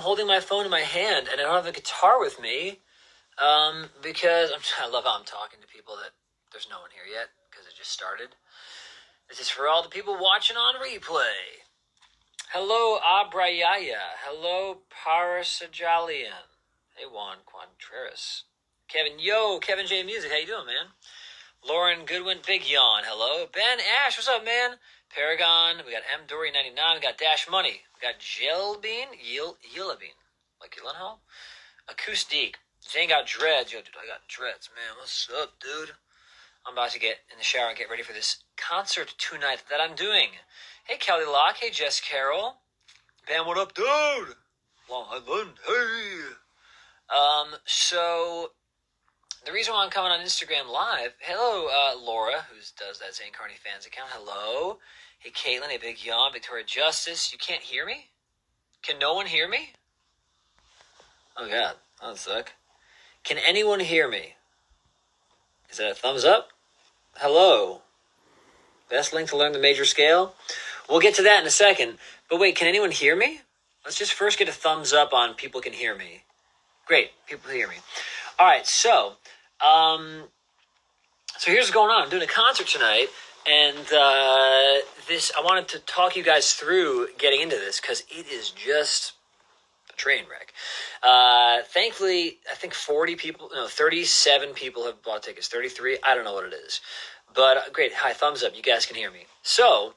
holding my phone in my hand and I don't have a guitar with me because I love how I'm talking to people that there's no one here yet because it just started. This is for all the people watching on replay. Hello, Abrayaya. Hello, Parasajalian. Hey, Juan Contreras. Kevin J Music. How you doing, man? Lauren Goodwin, Big Yawn. Hello. Ben Ash, what's up, man? Paragon. We got M Dory 99. We got Dash Money. We got Jelbean. Yillabeen. Like Gyllenhaal. Acoustic. Zane got dreads. Yo, dude, I got dreads, man. What's up, dude? I'm about to get in the shower and get ready for this concert tonight that I'm doing. Hey, Kelly Locke. Hey, Jess Carroll. Ben, what up, dude? Long Island. Hey. So the reason why I'm coming on Instagram Live, hello, Laura, who does that Zane Carney fans account. Hello. Hey, Caitlin. Hey, Big Yawn. Victoria Justice. You can't hear me? Can no one hear me? Oh, God. That would suck. Can anyone hear me? Is that a thumbs up? Hello. Best link to learn the major scale? We'll get to that in a second. But wait, can anyone hear me? Let's just first get a thumbs up on people can hear me. Great. People hear me. All right. So here's what's going on. I'm doing a concert tonight. And I wanted to talk you guys through getting into this because it is just a train wreck. Thankfully, I think 37 people have bought tickets. 33, I don't know what it is. But great, hi, thumbs up, you guys can hear me. So,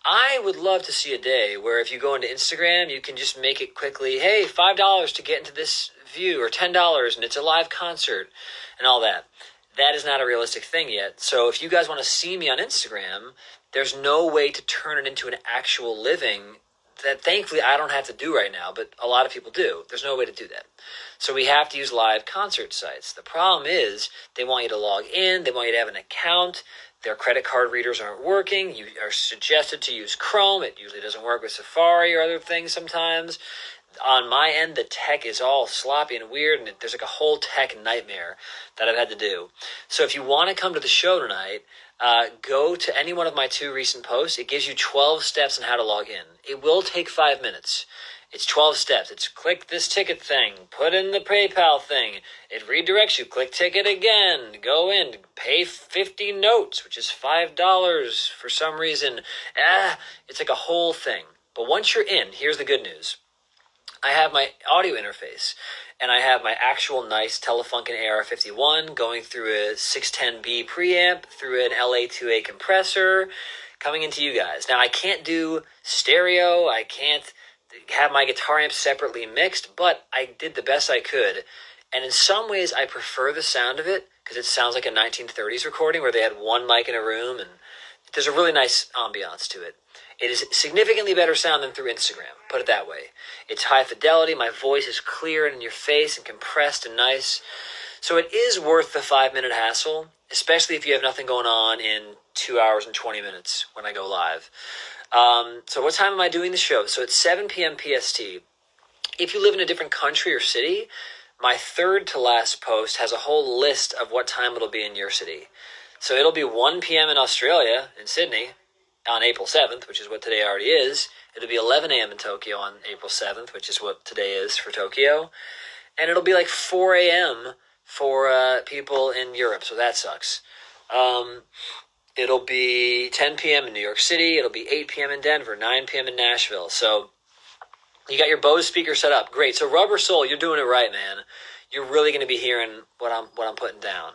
I would love to see a day where if you go into Instagram, you can just make it quickly, hey, $5 to get into this view, or $10, and it's a live concert, and all that. That is not a realistic thing yet. So if you guys want to see me on Instagram, there's no way to turn it into an actual living that thankfully I don't have to do right now, but a lot of people do. There's no way to do that. So we have to use live concert sites. The problem is they want you to log in. They want you to have an account. Their credit card readers aren't working. You are suggested to use Chrome. It usually doesn't work with Safari or other things sometimes. On my end, the tech is all sloppy and weird, and there's like a whole tech nightmare that I've had to do. So if you want to come to the show tonight, go to any one of my 2 recent posts. It gives you 12 steps on how to log in. It will take 5 minutes. It's 12 steps. It's click this ticket thing, put in the PayPal thing. It redirects you. Click ticket again. Go in. Pay 50 notes, which is $5 for some reason. It's like a whole thing. But once you're in, here's the good news. I have my audio interface, and I have my actual nice Telefunken AR51 going through a 610B preamp, through an LA2A compressor, coming into you guys. Now, I can't do stereo, I can't have my guitar amps separately mixed, but I did the best I could. And in some ways, I prefer the sound of it, because it sounds like a 1930s recording where they had one mic in a room, and there's a really nice ambiance to it. It is significantly better sound than through Instagram, put it that way. It's high fidelity, my voice is clear and in your face and compressed and nice. So it is worth the 5-minute hassle, especially if you have nothing going on in 2 hours and 20 minutes when I go live. So what time am I doing the show? So it's 7 p.m. PST. If you live in a different country or city, my third to last post has a whole list of what time it'll be in your city. So it'll be 1 p.m. in Australia, in Sydney, on April 7th, which is what today already is. It'll be 11 a.m. in Tokyo on April 7th, which is what today is for Tokyo. And it'll be like 4 a.m. for people in Europe, so that sucks. It'll be 10 p.m. in New York City. It'll be 8 p.m. in Denver, 9 p.m. in Nashville. So you got your Bose speaker set up. Great. So Rubber Soul, you're doing it right, man. You're really going to be hearing what I'm putting down.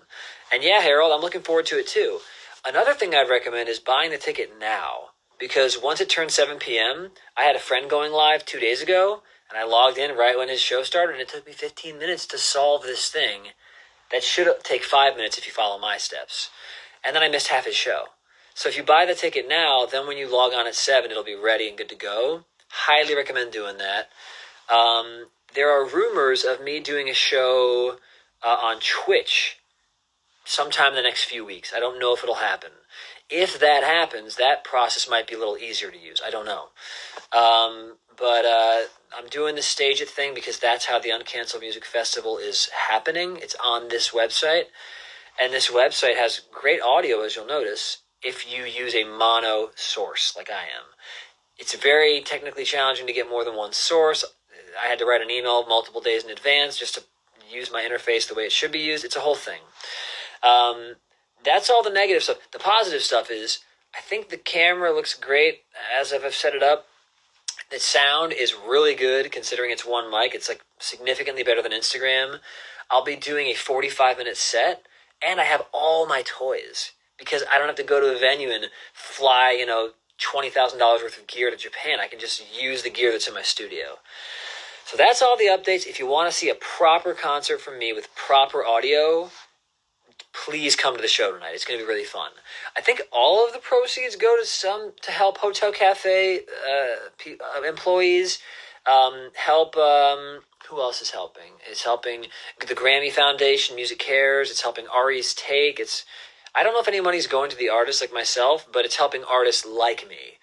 And yeah, Harold, I'm looking forward to it too. Another thing I'd recommend is buying the ticket now, because once it turns 7 p.m., I had a friend going live 2 days ago, and I logged in right when his show started, and it took me 15 minutes to solve this thing that should take 5 minutes if you follow my steps. And then I missed half his show. So if you buy the ticket now, then when you log on at 7, it'll be ready and good to go. Highly recommend doing that. There are rumors of me doing a show on Twitch sometime in the next few weeks. I don't know if it'll happen. If that happens, that process might be a little easier to use. I don't know. But I'm doing the Stage It thing because that's how the Uncanceled Music Festival is happening. It's on this website. And this website has great audio, as you'll notice, if you use a mono source like I am. It's very technically challenging to get more than one source. I had to write an email multiple days in advance just to use my interface the way it should be used. It's a whole thing. That's all the negative stuff. The positive stuff is I think the camera looks great as I've set it up. The sound is really good considering it's one mic. It's like significantly better than Instagram. I'll be doing a 45-minute set, and I have all my toys because I don't have to go to a venue and fly, $20,000 worth of gear to Japan. I can just use the gear that's in my studio. So that's all the updates. If you want to see a proper concert from me with proper audio, please come to the show tonight. It's going to be really fun. I think all of the proceeds go to help Hotel Cafe employees, help. Who else is helping? It's helping the Grammy Foundation, Music Cares. It's helping Ari's Take. I don't know if any money's going to the artists like myself, but it's helping artists like me.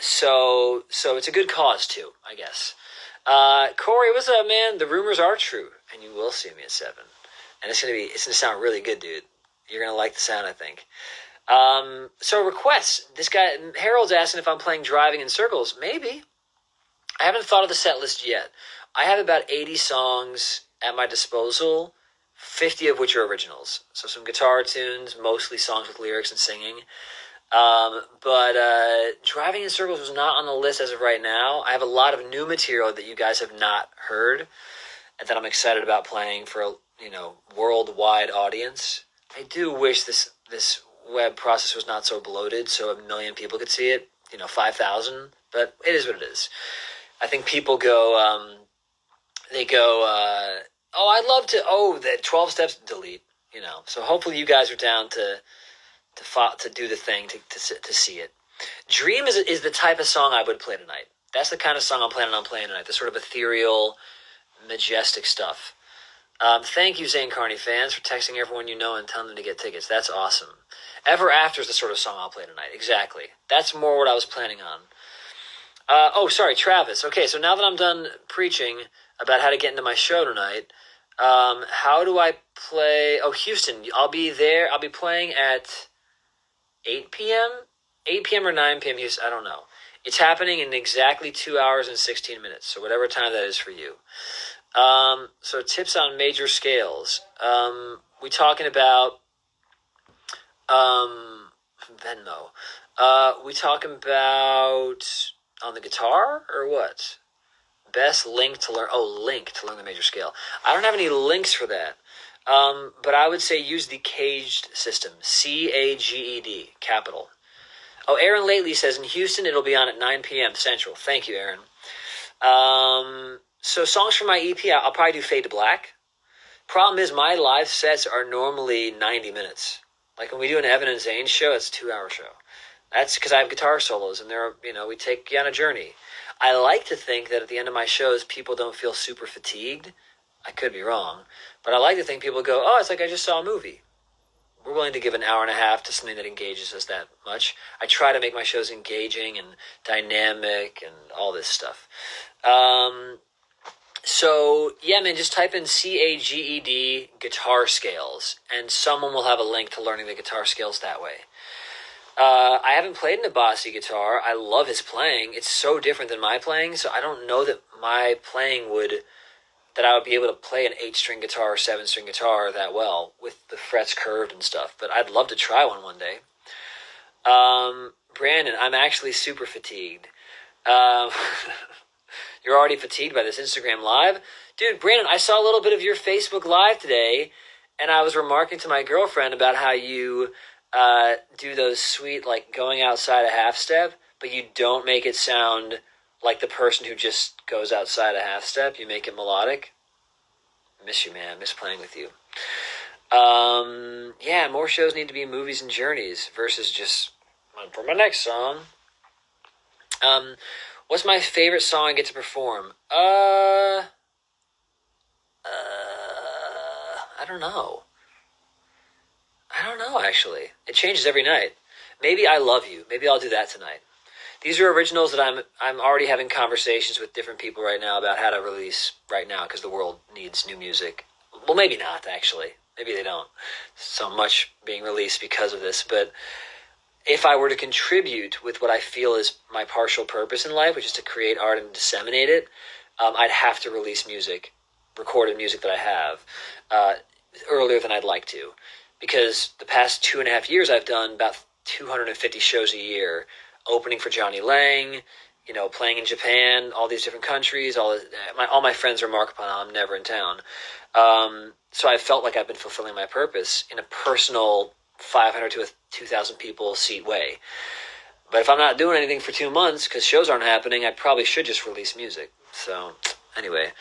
So it's a good cause too, I guess. Corey, what's up, man? The rumors are true, and you will see me at 7. And it's gonna sound really good, dude. You're gonna like the sound, I think. So requests. This guy Harold's asking if I'm playing Driving in Circles. Maybe. I haven't thought of the set list yet. I have about 80 songs at my disposal, 50 of which are originals. So some guitar tunes, mostly songs with lyrics and singing. But Driving in Circles was not on the list as of right now. I have a lot of new material that you guys have not heard and that I'm excited about playing for a worldwide audience. I do wish this web process was not so bloated so 1 million people could see it, 5,000, but it is what it is. I think people go, I'd love to, the 12 steps, delete, So hopefully you guys are down to do the thing, to see it. Dream is the type of song I would play tonight. That's the kind of song I'm planning on playing tonight, the sort of ethereal, majestic stuff. Thank you, Zane Carney fans, for texting everyone you know and telling them to get tickets. That's awesome. Ever After is the sort of song I'll play tonight. Exactly. That's more what I was planning on. Sorry, Travis. Okay, so now that I'm done preaching about how to get into my show tonight, how do I play? Houston, I'll be there. I'll be playing at 8 p.m.? 8 p.m. or 9 p.m. Houston, I don't know. It's happening in exactly 2 hours and 16 minutes, so whatever time that is for you. So tips on major scales. We talking about Venmo. We talking about on the guitar or what? Best link to learn. Link to learn the major scale. I don't have any links for that. But I would say use the caged system. CAGED, capital. Aaron Lately says in Houston it'll be on at 9 p.m. Central. Thank you, Aaron. So songs for my EP, I'll probably do Fade to Black. Problem is my live sets are normally 90 minutes. Like when we do an Evan and Zane show, it's a 2-hour show. That's because I have guitar solos and we take you on a journey. I like to think that at the end of my shows, people don't feel super fatigued. I could be wrong, but I like to think people go, it's like I just saw a movie. We're willing to give an hour and a half to something that engages us that much. I try to make my shows engaging and dynamic and all this stuff. So, yeah, man, just type in CAGED guitar scales, and someone will have a link to learning the guitar scales that way. I haven't played an Abbasi guitar. I love his playing. It's so different than my playing, so I don't know that my playing that I would be able to play an 8-string guitar or 7-string guitar that well with the frets curved and stuff, but I'd love to try one day. Brandon, I'm actually super fatigued. You're already fatigued by this Instagram live? Dude, Brandon, I saw a little bit of your Facebook live today, and I was remarking to my girlfriend about how you do those sweet, going outside a half step, but you don't make it sound like the person who just goes outside a half step. You make it melodic. Miss you, man. Miss playing with you. Yeah, more shows need to be movies and journeys versus just for my next song. What's my favorite song I get to perform? I don't know. Actually. It changes every night. Maybe I Love You. Maybe I'll do that tonight. These are originals that I'm already having conversations with different people right now about how to release right now because the world needs new music. Well, maybe not, actually. Maybe they don't. So much being released because of this. But if I were to contribute with what I feel is my partial purpose in life, which is to create art and disseminate it, I'd have to release music, recorded music that I have, earlier than I'd like to. Because the past 2.5 years, I've done about 250 shows a year, opening for Johnny Lang, playing in Japan, all these different countries. All my friends remark upon how I'm never in town. So I felt like I've been fulfilling my purpose in a personal 500 to 2,000 people seat way. But if I'm not doing anything for 2 months because shows aren't happening, I probably should just release music. So anyway,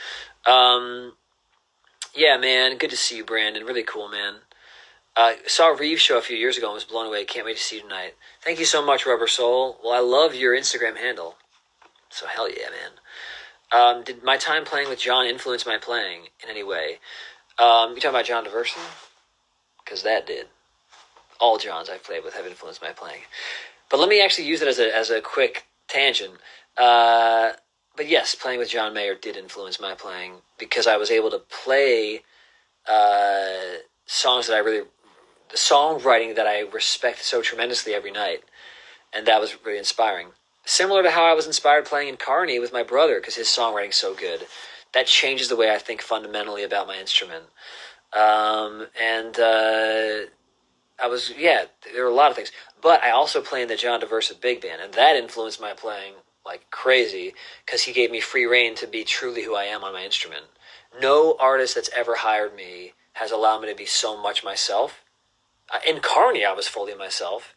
yeah, man, good to see you, Brandon. Really cool, man. Saw Reeves show a few years ago and was blown away. Can't wait to see you tonight. Thank you so much, Rubber Soul. Well, I love your Instagram handle. So hell yeah, man. Did my time playing with John influence my playing in any way? You talking about John DeVersa? Because that did. All Johns I've played with have influenced my playing. But let me actually use it as a quick tangent. But yes, playing with John Mayer did influence my playing because I was able to play songs that the songwriting that I respect so tremendously every night. And that was really inspiring. Similar to how I was inspired playing in Carney with my brother because his songwriting's so good. That changes the way I think fundamentally about my instrument. There were a lot of things. But I also play in the John DeVersa Big Band, and that influenced my playing like crazy because he gave me free rein to be truly who I am on my instrument. No artist that's ever hired me has allowed me to be so much myself. In Carney, I was fully myself,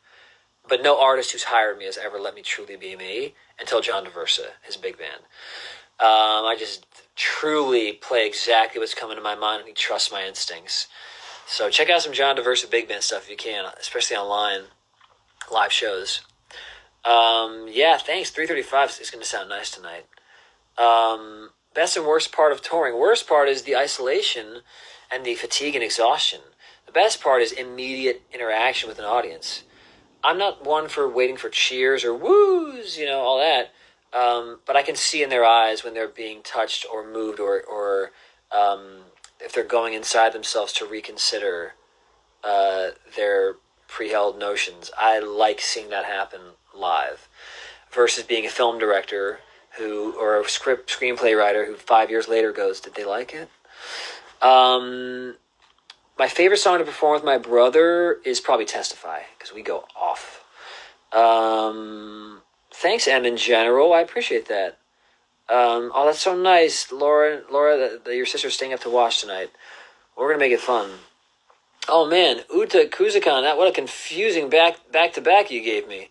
but no artist who's hired me has ever let me truly be me until John DeVersa, his Big Band. I just truly play exactly what's coming to my mind, and he trusts my instincts. So check out some John DeVersa Big Band stuff if you can, especially online, live shows. Yeah, thanks. 3:35 is going to sound nice tonight. Best and worst part of touring. Worst part is the isolation and the fatigue and exhaustion. The best part is immediate interaction with an audience. I'm not one for waiting for cheers or woos, all that. But I can see in their eyes when they're being touched or moved or if they're going inside themselves to reconsider their pre-held notions. I like seeing that happen live versus being a film director or a screenplay writer who 5 years later goes, did they like it? My favorite song to perform with my brother is probably Testify because we go off. Thanks, M in general. I appreciate that. Oh, that's so nice, Laura. Your sister's staying up to watch tonight. We're gonna make it fun. Oh man, Uta Kuzakan, what a confusing back to back you gave me.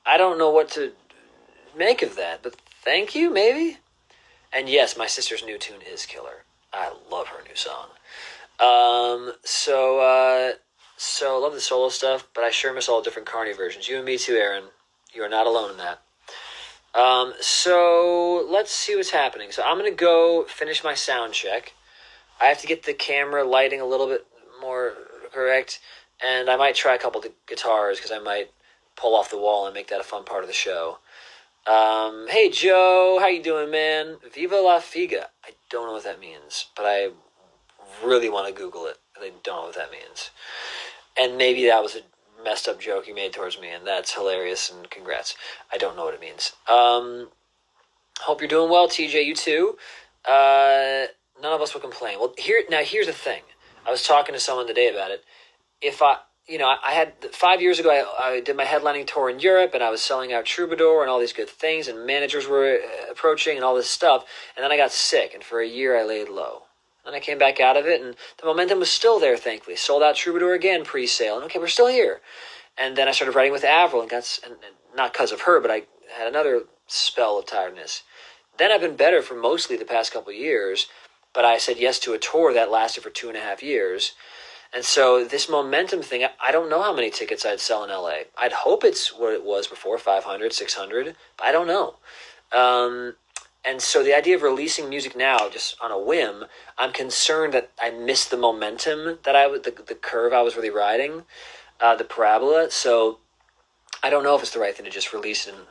I don't know what to make of that, but thank you, maybe. And yes, my sister's new tune is killer. I love her new song. So love the solo stuff, but I sure miss all the different Carney versions. You and me too, Aaron. You are not alone in that. So let's see what's happening. So I'm going to go finish my sound check. I have to get the camera lighting a little bit more correct, and I might try a couple of guitars because I might pull off the wall and make that a fun part of the show. Hey Joe, how you doing, man? Viva la Figa. I don't know what that means, but I really want to Google it. I don't know what that means. And maybe that was a messed up joke you made towards me, and that's hilarious, and congrats. I don't know what it means. Hope you're doing well, TJ. You too. None of us will complain. Well, here's the thing. I was talking to someone today about it. If I had 5 years ago, I did my headlining tour in Europe, and I was selling out Troubadour and all these good things, and managers were approaching and all this stuff, and then I got sick, and for a year I laid low. Then I came back out of it, and the momentum was still there, thankfully. Sold out Troubadour again, pre-sale, and okay, we're still here. And then I started writing with Avril, and not because of her, but I had another spell of tiredness. Then I've been better for mostly the past couple of years, but I said yes to a tour that lasted for 2.5 years. And so this momentum thing, I don't know how many tickets I'd sell in LA. I'd hope it's what it was before, 500, 600, but I don't know. And so the idea of releasing music now, just on a whim, I'm concerned that I missed the momentum that the curve I was really riding, the parabola. So I don't know if it's the right thing to just release it. And,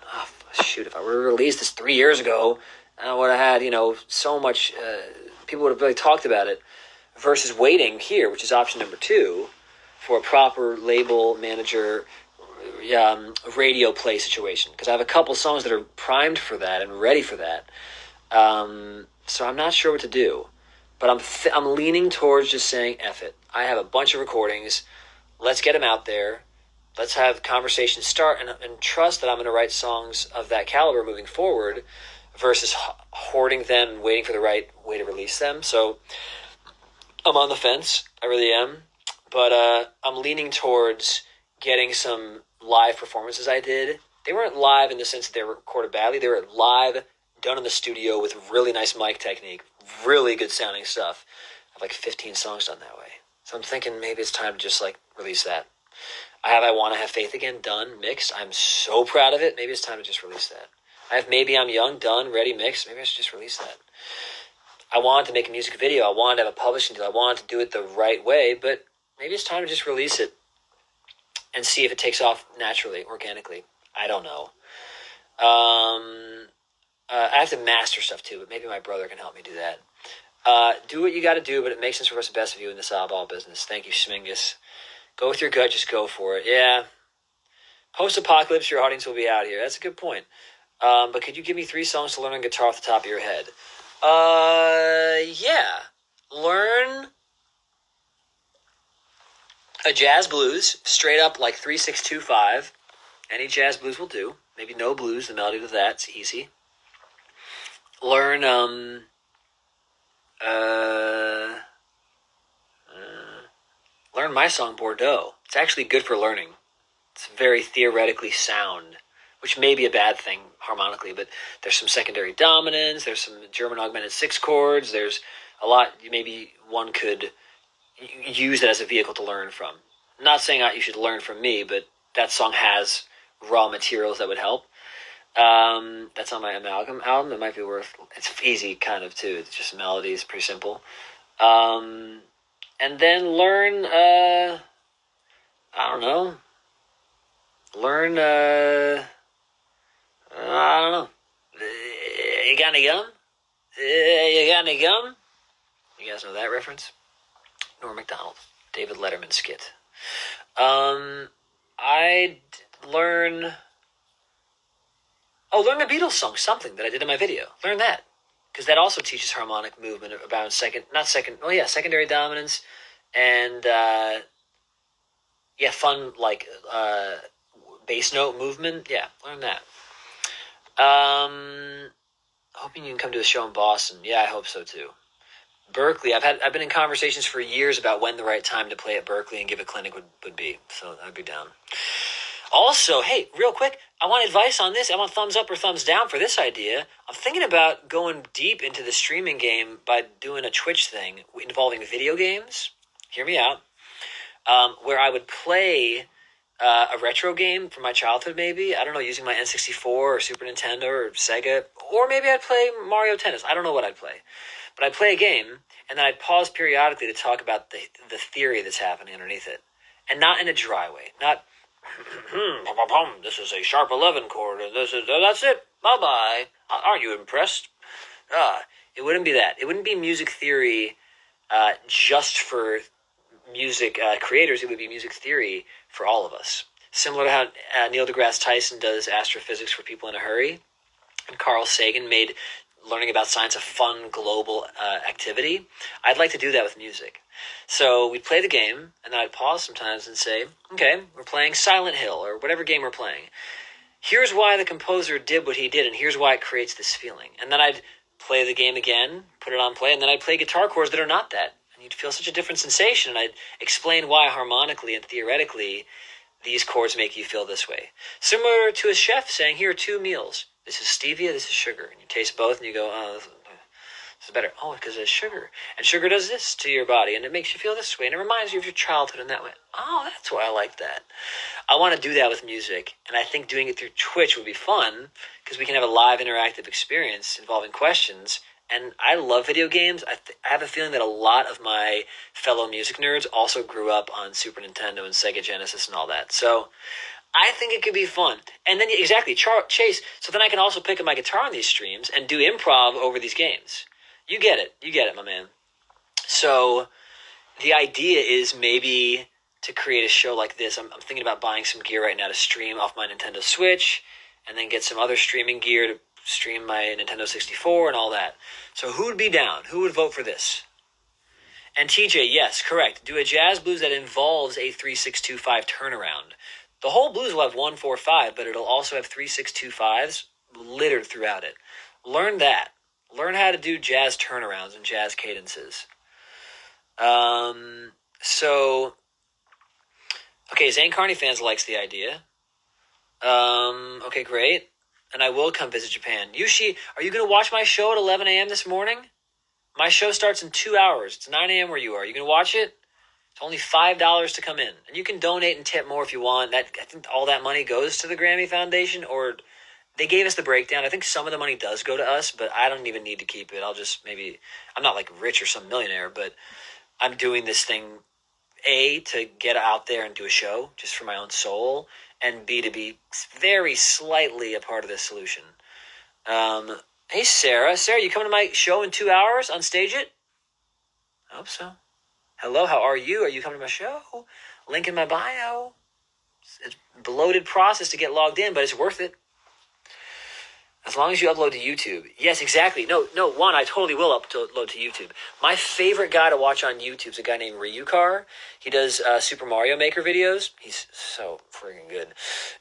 if I were to release this 3 years ago, I would have had, so much, people would have really talked about it, versus waiting here, which is option number 2, for a proper label manager radio play situation. Because I have a couple songs that are primed for that and ready for that. So I'm not sure what to do. But I'm leaning towards just saying, F it. I have a bunch of recordings. Let's get them out there. Let's have conversations start and trust that I'm going to write songs of that caliber moving forward versus hoarding them and waiting for the right way to release them. So I'm on the fence. I really am. But I'm leaning towards getting some live performances I did. They weren't live in the sense that they were recorded badly. They were live, done in the studio with really nice mic technique, really good sounding stuff. I have like 15 songs done that way. So I'm thinking maybe it's time to just like release that. I Want to Have Faith Again, done, mixed. I'm so proud of it. Maybe it's time to just release that. I have Maybe I'm Young, done, ready, mixed. Maybe I should just release that. I wanted to make a music video. I wanted to have a publishing deal. I wanted to do it the right way, but maybe it's time to just release it and see if it takes off naturally, organically. I don't know. I have to master stuff too, but maybe my brother can help me do that. Do what you got to do, but it makes sense for what's the best of you in this oddball business. Thank you, Schmingus. Go with your gut, just go for it. Yeah. Post-apocalypse, your audience will be out here. That's a good point. But could you give me 3 songs to learn on guitar off the top of your head? Yeah. Learn a jazz blues, straight up like 3-6-2-5. Any jazz blues will do. Maybe no blues, the melody of that. It's easy. Learn, learn my song Bordeaux. It's actually good for learning. It's very theoretically sound, which may be a bad thing harmonically, but there's some secondary dominance, there's some German augmented 6 chords, there's a lot maybe one could use that as a vehicle to learn from. I'm not saying you should learn from me, but that song has raw materials that would help. That's on my Amalgam album. It might be worth. It's easy, kind of too. It's just melodies, pretty simple. And then learn. I don't know. Learn. I don't know. You got any gum? You got any gum? You guys know that reference? Norm Macdonald, David Letterman skit. I'd learn. Learn a Beatles song, something that I did in my video. Learn that. Because that also teaches harmonic movement about secondary dominance and, fun, like, bass note movement. Yeah, learn that. Hoping you can come to a show in Boston. Yeah, I hope so too. Berkeley, I've been in conversations for years about when the right time to play at Berkeley and give a clinic would be. So I'd be down. Also, hey, real quick, I want advice on this. I want thumbs up or thumbs down for this idea. I'm thinking about going deep into the streaming game by doing a Twitch thing involving video games. Hear me out. Where I would play a retro game from my childhood, maybe. I don't know, using my N64 or Super Nintendo or Sega. Or maybe I'd play Mario Tennis. I don't know what I'd play. But I'd play a game, and then I'd pause periodically to talk about the theory that's happening underneath it. And not in a dry way. Not... this is a sharp 11 chord, and that's it. Bye-bye. Aren't you impressed? It wouldn't be that. It wouldn't be music theory just for music creators. It would be music theory for all of us. Similar to how Neil deGrasse Tyson does astrophysics for people in a hurry, and Carl Sagan made learning about science a fun global activity. I'd like to do that with music. So we'd play the game, and then I'd pause sometimes and say, okay, we're playing Silent Hill, or whatever game we're playing. Here's why the composer did what he did, and here's why it creates this feeling. And then I'd play the game again, put it on play, and then I'd play guitar chords that are not that. And you'd feel such a different sensation, and I'd explain why harmonically and theoretically these chords make you feel this way. Similar to a chef saying, here are 2 meals. This is stevia, this is sugar. And you taste both, and you go, oh, this is better. Oh, because there's sugar. And sugar does this to your body, and it makes you feel this way, and it reminds you of your childhood in that way. Oh, that's why I like that. I want to do that with music, and I think doing it through Twitch would be fun, because we can have a live interactive experience involving questions. And I love video games. I have a feeling that a lot of my fellow music nerds also grew up on Super Nintendo and Sega Genesis and all that. So I think it could be fun. And then, exactly, Chase, so then I can also pick up my guitar on these streams and do improv over these games. You get it, my man. So the idea is maybe to create a show like this. I'm thinking about buying some gear right now to stream off my Nintendo Switch, and then get some other streaming gear to stream my Nintendo 64 and all that. So who would be down? Who would vote for this? And TJ, yes, correct. Do a jazz blues that involves a 3-6-2-5 turnaround. The whole blues will have 1-4-5, but it'll also have 3-6-2-5s littered throughout it. Learn that. Learn how to do jazz turnarounds and jazz cadences. Okay, Zane Carney fans likes the idea. Okay, great. And I will come visit Japan. Yushi, are you going to watch my show at 11 a.m. this morning? My show starts in 2 hours. It's 9 a.m. where you are. You going to watch it? It's only $5 to come in. And you can donate and tip more if you want. I think all that money goes to the Grammy Foundation, or they gave us the breakdown. I think some of the money does go to us, but I don't even need to keep it. I'm not like rich or some millionaire, but I'm doing this thing, A, to get out there and do a show just for my own soul, and B, to be very slightly a part of this solution. Hey, Sarah. Sarah, you coming to my show in 2 hours? Unstage it? I hope so. Hello, how are you? Are you coming to my show? Link in my bio. It's a bloated process to get logged in, but it's worth it. As long as you upload to YouTube. Yes, exactly. No, Juan, I totally will upload to YouTube. My favorite guy to watch on YouTube is a guy named Ryukar. He does Super Mario Maker videos. He's so freaking good.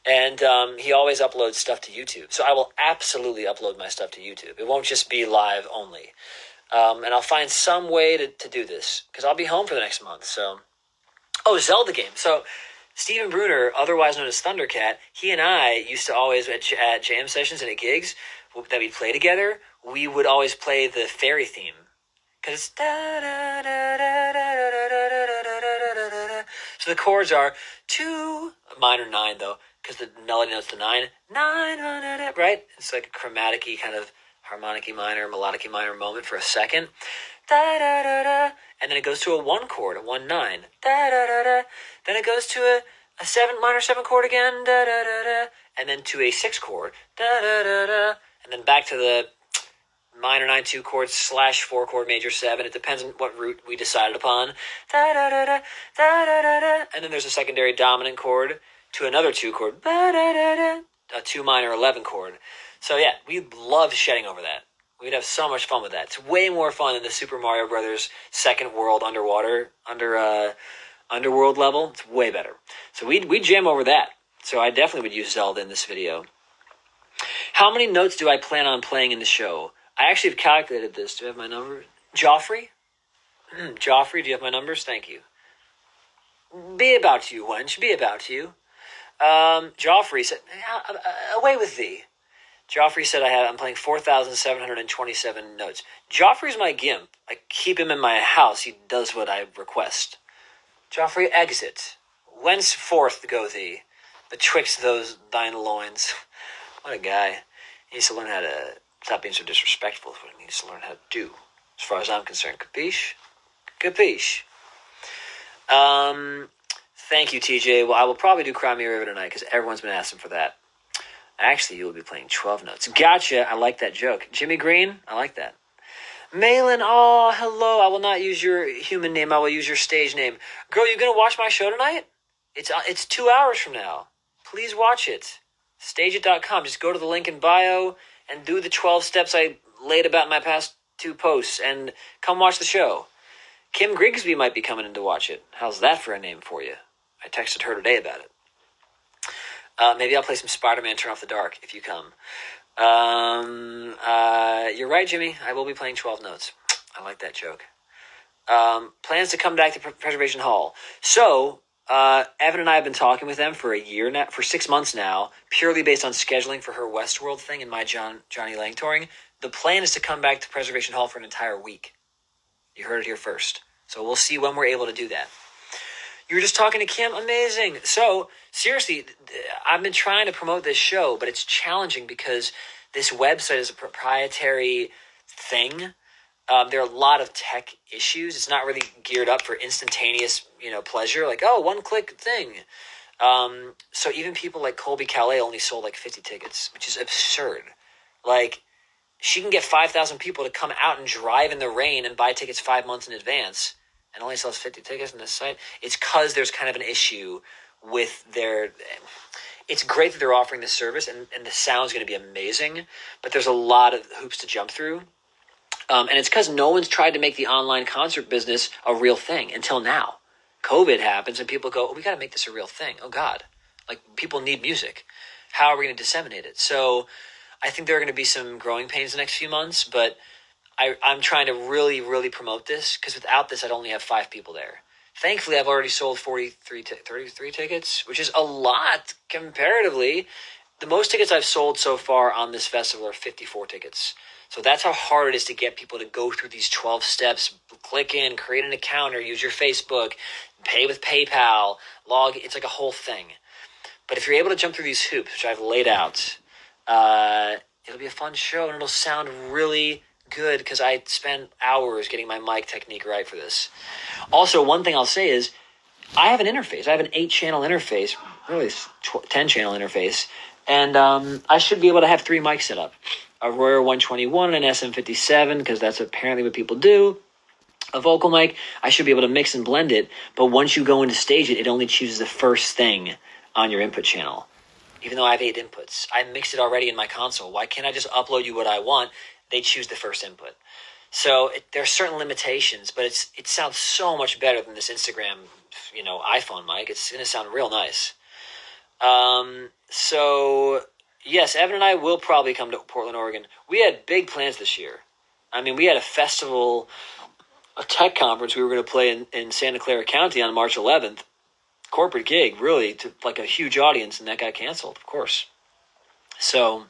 And he always uploads stuff to YouTube. So I will absolutely upload my stuff to YouTube. It won't just be live only. And I'll find some way to do this, because I'll be home for the next month. So, Zelda game. So Steven Bruner, otherwise known as Thundercat, he and I used to always, at jam sessions and at gigs that we'd play together, we would always play the fairy theme. Because it's da-da-da-da-da-da-da-da-da-da-da. So the chords are 2, minor 9 though, because the melody note's the 9, right? It's like a chromatic-y kind of harmonic-y minor, melodic-y minor moment for a second. Da-da-da-da. And then it goes to a 1 chord, a 1-9. Da-da-da-da. Then it goes to a 7, minor 7 chord again. Da-da-da-da. And then to a 6 chord. Da-da-da-da. And then back to the minor 9 2 chord / 4 chord major 7. It depends on what route we decided upon. Da-da-da-da. Da-da-da-da. And then there's a secondary dominant chord to another 2 chord. Ba-da-da-da. A 2 minor 11 chord. So yeah, we loved shedding over that. We'd have so much fun with that. It's way more fun than the Super Mario Brothers second world underworld level. It's way better. So we'd jam over that. So I definitely would use Zelda in this video. How many notes do I plan on playing in the show? I actually have calculated this. Do I have my number? Joffrey? Joffrey, do you have my numbers? Thank you. Be about you, wench. Be about you. Joffrey said, away with thee. Joffrey said I'm playing 4,727 notes. Joffrey's my gimp. I keep him in my house. He does what I request. Joffrey, exit. Whence forth go thee? Betwixt those thine loins. What a guy. He needs to learn how to stop being so disrespectful. Is what he needs to learn how to do. As far as I'm concerned. Capiche? Capiche. Thank you, TJ. Well, I will probably do Cry Me a River tonight, because everyone's been asking for that. Actually, you'll be playing 12 notes. Gotcha. I like that joke. Jimmy Green, I like that. Malin, oh, hello. I will not use your human name. I will use your stage name. Girl, you going to watch my show tonight? It's 2 hours from now. Please watch it. Stageit.com. Just go to the link in bio and do the 12 steps I laid about in my past 2 posts, and come watch the show. Kim Grigsby might be coming in to watch it. How's that for a name for you? I texted her today about it. Maybe I'll play some Spider-Man Turn Off the Dark if you come. You're right, Jimmy. I will be playing 12 notes. I like that joke. Plans to come back to Preservation Hall. So, Evan and I have been talking with them for a year now, for 6 months now, purely based on scheduling for her Westworld thing and my Johnny Lang touring. The plan is to come back to Preservation Hall for an entire week. You heard it here first. So we'll see when we're able to do that. You were just talking to Kim? Amazing. So, seriously, I've been trying to promote this show, but it's challenging because this website is a proprietary thing. There are a lot of tech issues. It's not really geared up for instantaneous, pleasure. Like, one-click thing. So even people like Colby Calais only sold like 50 tickets, which is absurd. Like, she can get 5,000 people to come out and drive in the rain and buy tickets 5 months in advance, and only sells 50 tickets on this site. It's because there's kind of an issue with their... it's great that they're offering this service, and the sound's going to be amazing, but there's a lot of hoops to jump through. And it's because no one's tried to make the online concert business a real thing until now. COVID happens and people go, oh, we got to make this a real thing. Oh, God. Like, people need music. How are we going to disseminate it? So I think there are going to be some growing pains the next few months, but I'm trying to really, really promote this, because without this, I'd only have 5 people there. Thankfully, I've already sold 33 tickets, which is a lot comparatively. The most tickets I've sold so far on this festival are 54 tickets. So that's how hard it is to get people to go through these 12 steps, click in, create an account, or use your Facebook, pay with PayPal, log. It's like a whole thing. But if you're able to jump through these hoops, which I've laid out, it'll be a fun show, and it'll sound really good, because I spent hours getting my mic technique right for this. Also, one thing I'll say is I have an interface. I have an 8-channel interface, really 10-channel interface, and I should be able to have 3 mics set up. A Royer 121 and an SM57, because that's apparently what people do. A vocal mic, I should be able to mix and blend it, but once you go into stage it, it only chooses the first thing on your input channel. Even though I have 8 inputs, I mixed it already in my console. Why can't I just upload you what I want? They choose the first input. So there are certain limitations, but it sounds so much better than this Instagram, iPhone mic. It's going to sound real nice. So yes, Evan and I will probably come to Portland, Oregon. We had big plans this year. I mean, we had a festival, a tech conference we were going to play in Santa Clara County on March 11th. Corporate gig, really, to like a huge audience, and that got canceled, of course. So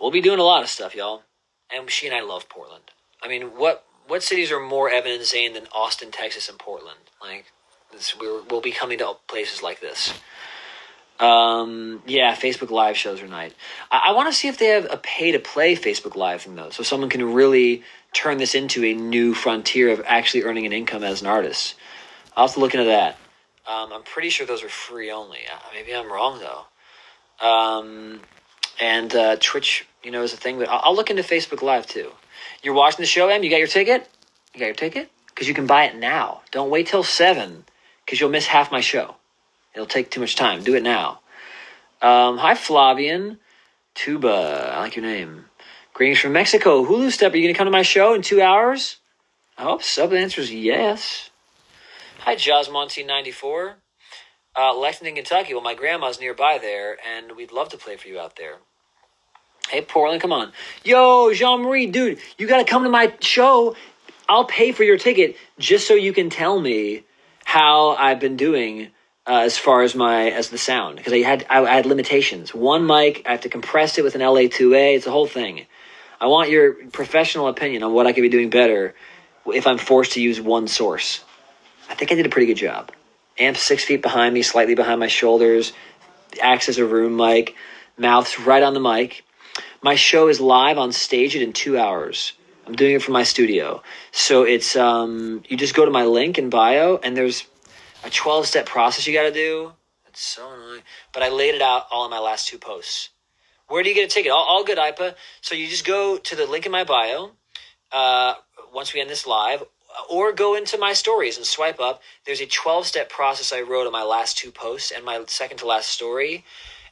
we'll be doing a lot of stuff, y'all. And she and I love Portland. I mean, what cities are more Evan and Zane than Austin, Texas, and Portland? Like, we'll be coming to places like this. Yeah, Facebook Live shows are nice. I want to see if they have a pay-to-play Facebook Live thing, though, so someone can really turn this into a new frontier of actually earning an income as an artist. I'll have to look into that. I'm pretty sure those are free only. Maybe I'm wrong, though. And Twitch, is a thing, but I'll look into Facebook Live, too. You're watching the show, Em? You got your ticket? You got your ticket? Because you can buy it now. Don't wait till 7, because you'll miss half my show. It'll take too much time. Do it now. Hi, Flavian. Tuba. I like your name. Greetings from Mexico. Hulu Step, are you going to come to my show in 2 hours? I hope so. The answer is yes. Hi, Josmonty94. Lexington, Kentucky. Well, my grandma's nearby there, and we'd love to play for you out there. Hey, Portland, come on. Yo, Jean-Marie, dude, you got to come to my show. I'll pay for your ticket just so you can tell me how I've been doing as far as the sound, because I had limitations. One mic, I have to compress it with an LA2A. It's a whole thing. I want your professional opinion on what I could be doing better if I'm forced to use one source. I think I did a pretty good job. Amp 6 feet behind me, slightly behind my shoulders. Acts as a room mic. Mouth's right on the mic. My show is live on stage in 2 hours. I'm doing it from my studio. So it's you just go to my link in bio, and there's a 12-step process you got to do. It's so annoying. But I laid it out all in my last 2 posts. Where do you get a ticket? All good, IPA. So you just go to the link in my bio once we end this live, or go into my stories and swipe up. There's a 12-step process I wrote on my last 2 posts and my second to last story,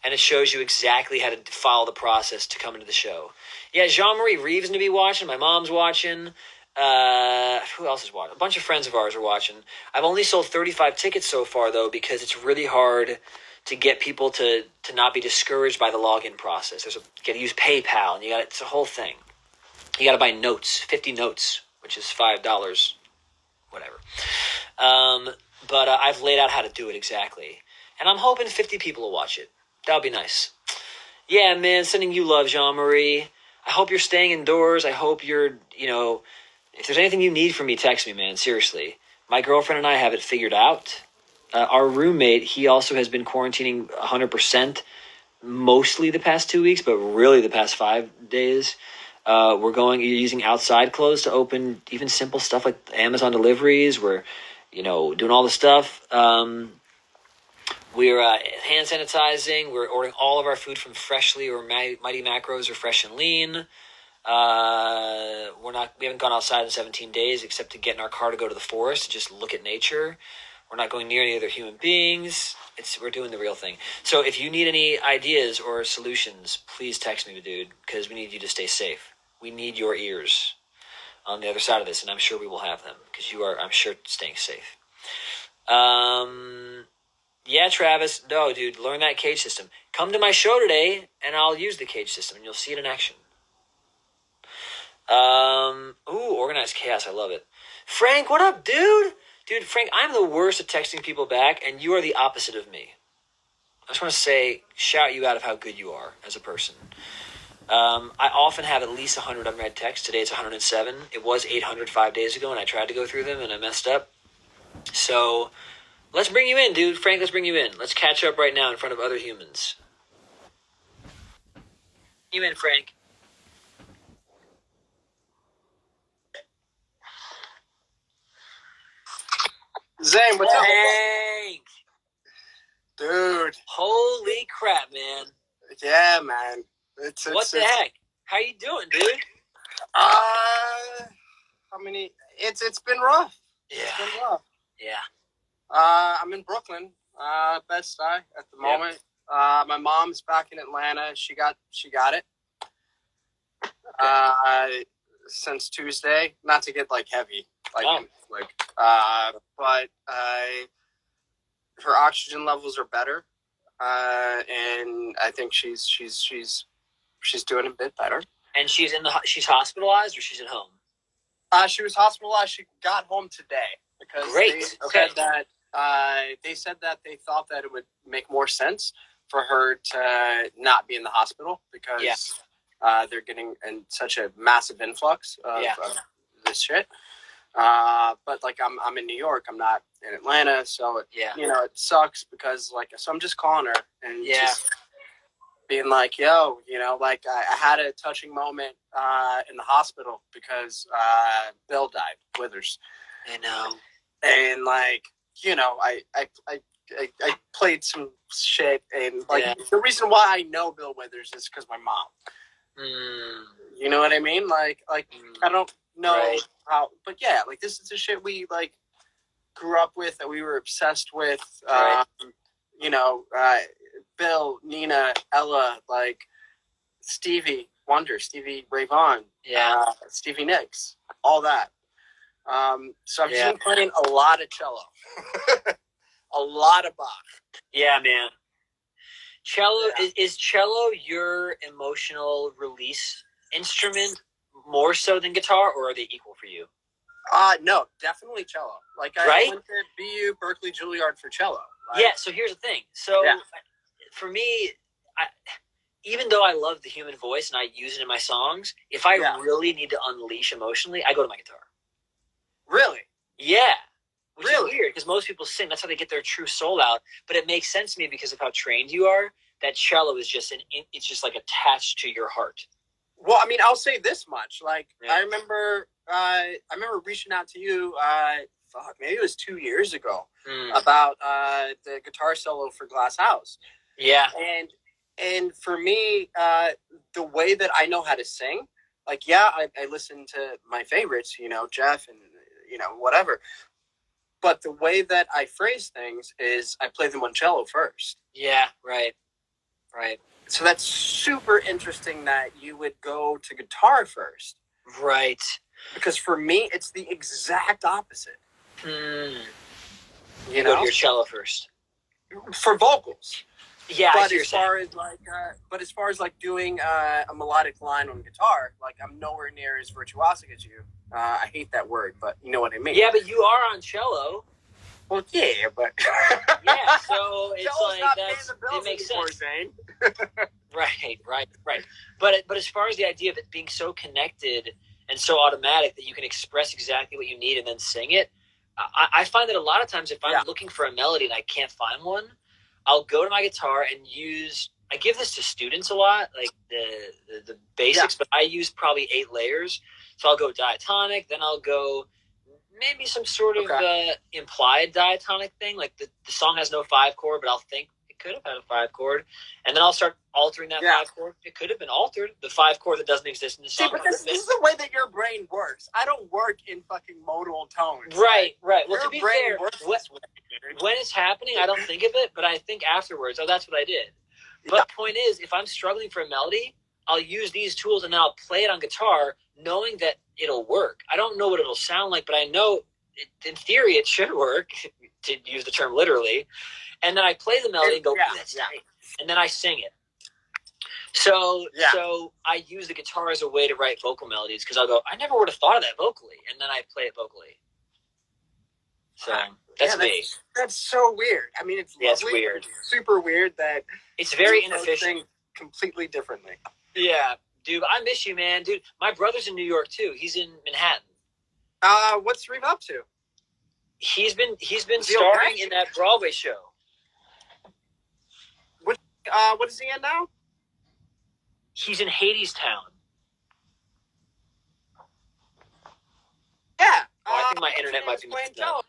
and it shows you exactly how to follow the process to come into the show. Yeah, Jean-Marie Reeves is going to be watching. My mom's watching. Who else is watching? A bunch of friends of ours are watching. I've only sold 35 tickets so far, though, because it's really hard to get people to not be discouraged by the login process. You got to use PayPal, and it's a whole thing. You got to buy notes, 50 notes, which is $5, whatever. But I've laid out how to do it exactly, and I'm hoping 50 people will watch it. That would be nice. Yeah, man, sending you love, Jean-Marie. I hope you're staying indoors. I hope you're, if there's anything you need from me, text me, man. Seriously. My girlfriend and I have it figured out. Our roommate, he also has been quarantining 100% mostly the past 2 weeks, but really the past 5 days. You're using outside clothes to open even simple stuff like Amazon deliveries. We're, doing all the stuff. We're hand sanitizing. We're ordering all of our food from Freshly or Mighty Macros or Fresh and Lean. We haven't gone outside in 17 days except to get in our car to go to the forest to just look at nature. We're not going near any other human beings. We're doing the real thing. So if you need any ideas or solutions, please text me, dude, because we need you to stay safe. We need your ears on the other side of this, and I'm sure we will have them because you are, I'm sure, staying safe. Yeah, Travis. No, dude, learn that cage system. Come to my show today, and I'll use the cage system, and you'll see it in action. Organized chaos. I love it. Frank, what up, dude? Dude, Frank, I'm the worst at texting people back, and you are the opposite of me. I just want to shout you out of how good you are as a person. I often have at least 100 unread texts. Today it's 107. It was 800 5 days ago, and I tried to go through them, and I messed up. So let's bring you in, dude. Frank, let's bring you in. Let's catch up right now in front of other humans. You in, Frank? Zane, what's up? Frank! Dude. Holy crap, man. Yeah, man. What the heck? How you doing, dude? It's been rough. Yeah. It's been rough. Yeah. I'm in Brooklyn, Bed-Stuy at the moment. My mom's back in Atlanta. She got it. Okay. Since Tuesday. Not to get heavy, but her oxygen levels are better, and I think she's doing a bit better. And she's hospitalized, or she's at home? She was hospitalized. She got home today because they said that they thought that it would make more sense for her to not be in the hospital because they're getting in such a massive influx of this shit. But I'm in New York. I'm not in Atlanta, so it sucks because so I'm just calling her and just being like, yo, I had a touching moment in the hospital because Bill died, Withers. I know. And I played some shit, and the reason why I know Bill Withers is because my mom. You know what I mean? I don't know how, but this is the shit we grew up with, that we were obsessed with. Bill, Nina, Ella, Stevie Wonder, Stevie Ray Vaughan, Stevie Nicks, all that. So I've just been playing a lot of cello, a lot of Bach. Yeah, man. Cello is cello your emotional release instrument more so than guitar, or are they equal for you? No, definitely cello. I went to BU Berkeley Juilliard for cello. So here's the thing. So for me, even though I love the human voice and I use it in my songs, if I really need to unleash emotionally, I go to my guitar. Really? Yeah. Which is weird, because most people sing. That's how they get their true soul out. But it makes sense to me because of how trained you are. That cello is just it's just attached to your heart. Well, I mean, I'll say this much. I remember reaching out to you, maybe it was 2 years ago, about the guitar solo for Glass House. Yeah. And for me, the way that I know how to sing, I listen to my favorites, Jeff and, whatever. But the way that I phrase things is I play them on cello first. Yeah, right. So that's super interesting that you would go to guitar first. Right. Because for me, it's the exact opposite. You go to your cello first. For vocals. Yeah, but as far as doing a melodic line on guitar, I'm nowhere near as virtuosic as you. I hate that word, but you know what I mean. Yeah, but you are on cello. Well, yeah, but so it's it makes sense. Right. But as far as the idea of it being so connected and so automatic that you can express exactly what you need and then sing it, I find that a lot of times if I'm looking for a melody and I can't find one, I'll go to my guitar and I give this to students a lot, the basics, but I use probably 8 layers. So I'll go diatonic, then I'll go maybe some sort of implied diatonic thing. The song has no 5 chord, but I'll think it could have had a 5 chord, and then I'll start altering that 5 chord. It could have been altered. The 5 chord that doesn't exist in the song. See, but this is the way that your brain works. I don't work in fucking modal tones. Right. Well, your to be brain fair, works this way, when it's happening, I don't think of it, but I think afterwards, oh, that's what I did. But the point is, if I'm struggling for a melody, I'll use these tools and then I'll play it on guitar, knowing that it'll work. I don't know what it'll sound like, but I know in theory it should work, to use the term literally. And then I play the melody and go, that's tight. And then I sing it. So I use the guitar as a way to write vocal melodies, because I'll go, I never would have thought of that vocally, and then I play it vocally. So that's me. That's so weird. I mean, it's lovely, it's weird. It's super weird that it's very inefficient. Completely differently. Yeah, dude, I miss you, man. Dude, my brother's in New York too. He's in Manhattan. What's Reeve up to? He's been starring in that Broadway show. What is he in now? He's in Hadestown. Yeah. I think my internet might be messed up.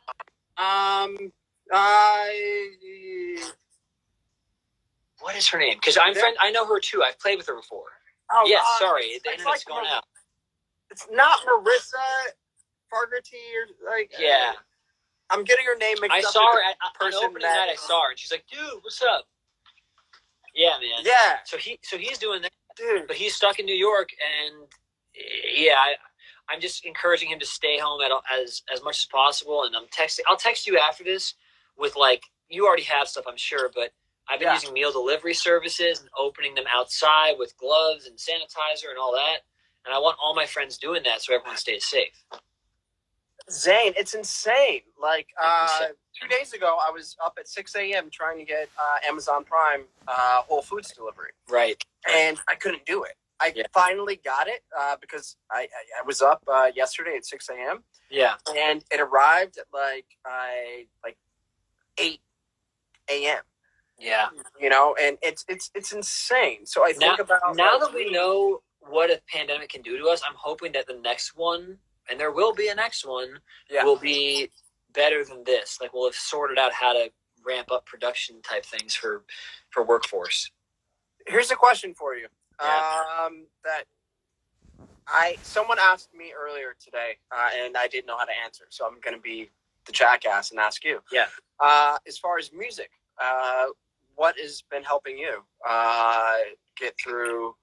What is her name? Because I know her too. I've played with her before. Oh, yes, sorry. The internet's going out. It's not Marissa Fargerty or like. Yeah. I'm getting her name mixed up. I saw her on opening night. I saw her, and she's like, "Dude, what's up?" Yeah, man. Yeah. So he's doing that, dude. But he's stuck in New York, and I'm just encouraging him to stay home as much as possible. And I'll text you after this with, like, you already have stuff, I'm sure, but I've been using meal delivery services and opening them outside with gloves and sanitizer and all that. And I want all my friends doing that so everyone stays safe. Zane, it's insane. Like, 2 days ago, I was up at 6 a.m. trying to get Amazon Prime Whole Foods delivery. Right. And I couldn't do it. I finally got it because I was up yesterday at 6 a.m. Yeah. And it arrived at like 8 a.m. Yeah. You know, and it's insane. So I think about now that we know what a pandemic can do to us, I'm hoping that the next one, and there will be a next one, will be better than this. Like, we'll have sorted out how to ramp up production type things for workforce. Here's a question for you. Yeah. Someone asked me earlier today, and I didn't know how to answer, so I'm going to be the jackass and ask you. Yeah. As far as music, what has been helping you get through,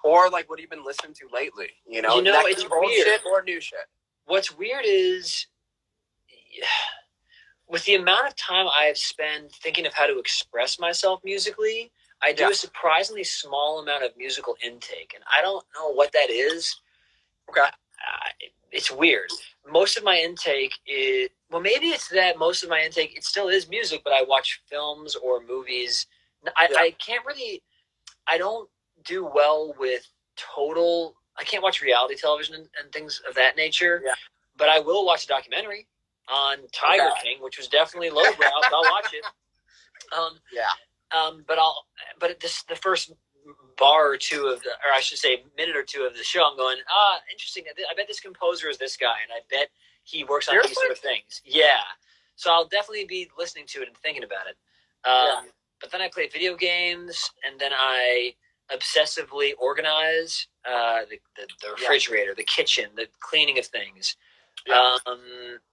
or like what have you been listening to lately? You know it's old weird. Shit or new shit. What's weird is, with the amount of time I've spent thinking of how to express myself musically, I do a surprisingly small amount of musical intake, and I don't know what that is. Okay. It's weird. Most of my intake is, maybe it's that most of my intake, it still is music, but I watch films or movies. I can't really, I don't do well with I can't watch reality television and things of that nature, but I will watch a documentary on Tiger King, which was definitely lowbrow, but I'll watch it. But the first bar or two or I should say minute or two of the show, I'm going, interesting. I bet this composer is this guy, and I bet he works on these sort of things. Yeah. So I'll definitely be listening to it and thinking about it. But then I play video games, and then I obsessively organize the refrigerator, the kitchen, the cleaning of things. Yeah.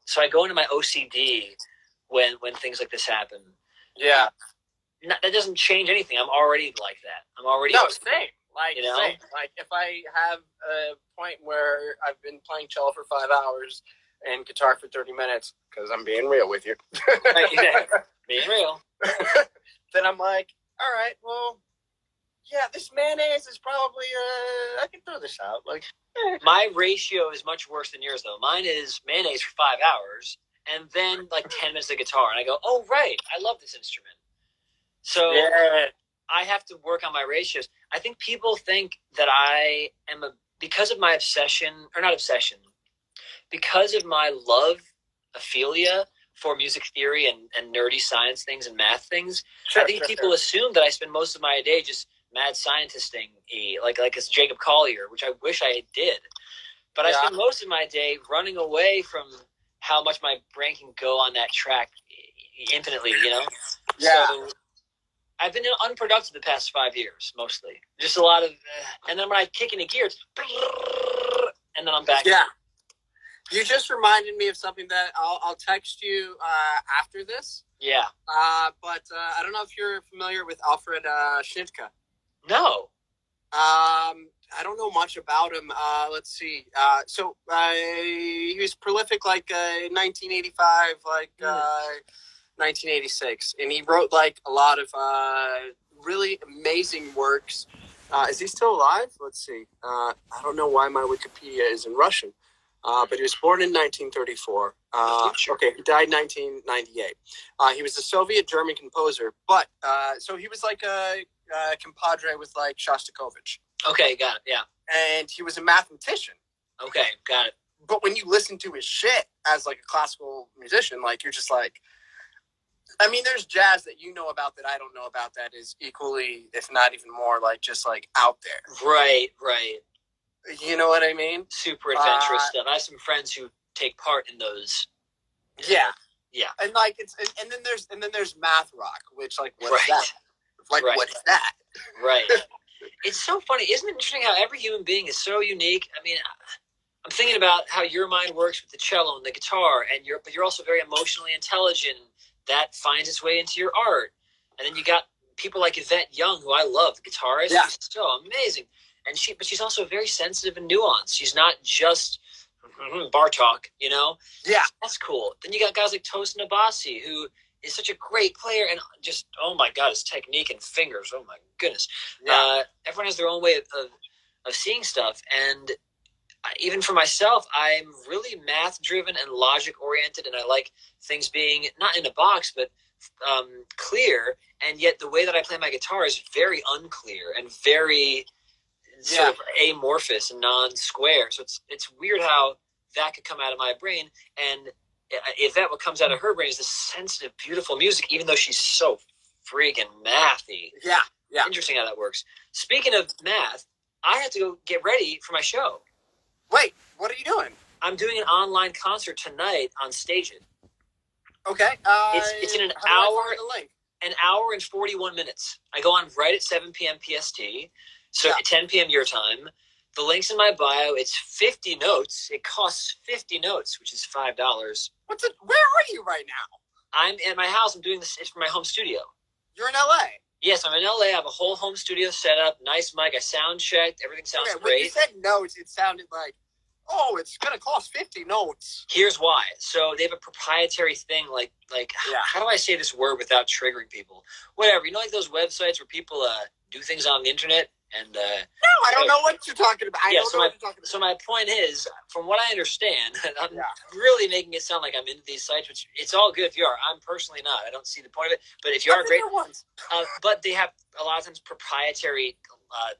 So I go into my OCD when things like this happen. Yeah. That doesn't change anything. I'm already like that. I'm already same. Like, same. Like, if I have a point where I've been playing cello for 5 hours and guitar for 30 minutes, because I'm being real with you. Being real. Then I'm like, all right, well, yeah, this mayonnaise is probably, I can throw this out. Like, my ratio is much worse than yours, though. Mine is mayonnaise for 5 hours, and then like 10 minutes of guitar, and I go, oh, right, I love this instrument. So I have to work on my ratios. I think people think that I am because of my obsession, or not obsession, because of my love-ophilia for music theory and nerdy science things and math things. I think people assume that I spend most of my day just mad scientisting, like it's Jacob Collier, which I wish I did. But I spend most of my day running away from how much my brain can go on that track infinitely, you know? Yeah. So I've been unproductive the past 5 years, mostly. Just a lot of, and then when I kick into gear, it's, and then I'm back. Yeah. You just reminded me of something that I'll text you after this. Yeah. But I don't know if you're familiar with Alfred Schnittke. No. I don't know much about him. Let's see. So he was prolific, like 1985, like 1986, and he wrote like a lot of really amazing works. Is he still alive? Let's see. I don't know why my Wikipedia is in Russian. But he was born in 1934. Okay, he died in 1998. He was a Soviet-German composer, but so he was like a compadre with like Shostakovich. Okay, got it, yeah. And he was a mathematician. Okay, got it. But when you listen to his shit as like a classical musician, like you're just like, I mean, there's jazz that you know about that I don't know about that is equally, if not even more, like just like out there. Right. You know what I mean? Super adventurous stuff. I have some friends who take part in those. Yeah. And like and then there's math rock, which like what's that? Like what's that? Right. It's so funny. Isn't it interesting how every human being is so unique? I mean, I'm thinking about how your mind works with the cello and the guitar, but you're also very emotionally intelligent. That finds its way into your art. And then you got people like Yvette Young, who I love, the guitarist. Yeah. She's so amazing. But she's also very sensitive and nuanced. She's not just bar talk, you know? Yeah. That's cool. Then you got guys like Tosin Abasi, who is such a great player and just, oh my God, his technique and fingers, oh my goodness. Yeah. Everyone has their own way of seeing stuff. And even for myself, I'm really math-driven and logic-oriented, and I like things being not in a box, but clear. And yet the way that I play my guitar is very unclear and very sort of amorphous and non-square. So it's weird how that could come out of my brain. And if that what comes out of her brain is this sensitive, beautiful music, even though she's so freaking mathy. Yeah. Interesting how that works. Speaking of math, I have to go get ready for my show. Wait, what are you doing? I'm doing an online concert tonight on Stage It. Okay. It's in an hour and 41 minutes. I go on right at 7 p.m. PST, so at 10 p.m. your time. The link's in my bio. It's 50 notes. It costs 50 notes, which is $5. Where are you right now? I'm at my house. I'm doing this. It's for my home studio. You're in LA? Yes, I'm in LA. I have a whole home studio set up. Nice mic. I sound checked. Everything sounds great. When you said notes, it sounded like, oh, it's going to cost 50 notes. Here's why. So they have a proprietary thing like how do I say this word without triggering people? Whatever. You know, like those websites where people do things on the internet? And no, I don't know what you're talking about. I don't know what you're talking about. So my point is, from what I understand, I'm really making it sound like I'm into these sites, which it's all good if you are. I'm personally not. I don't see the point of it. But if you are, great. But they have a lot of times proprietary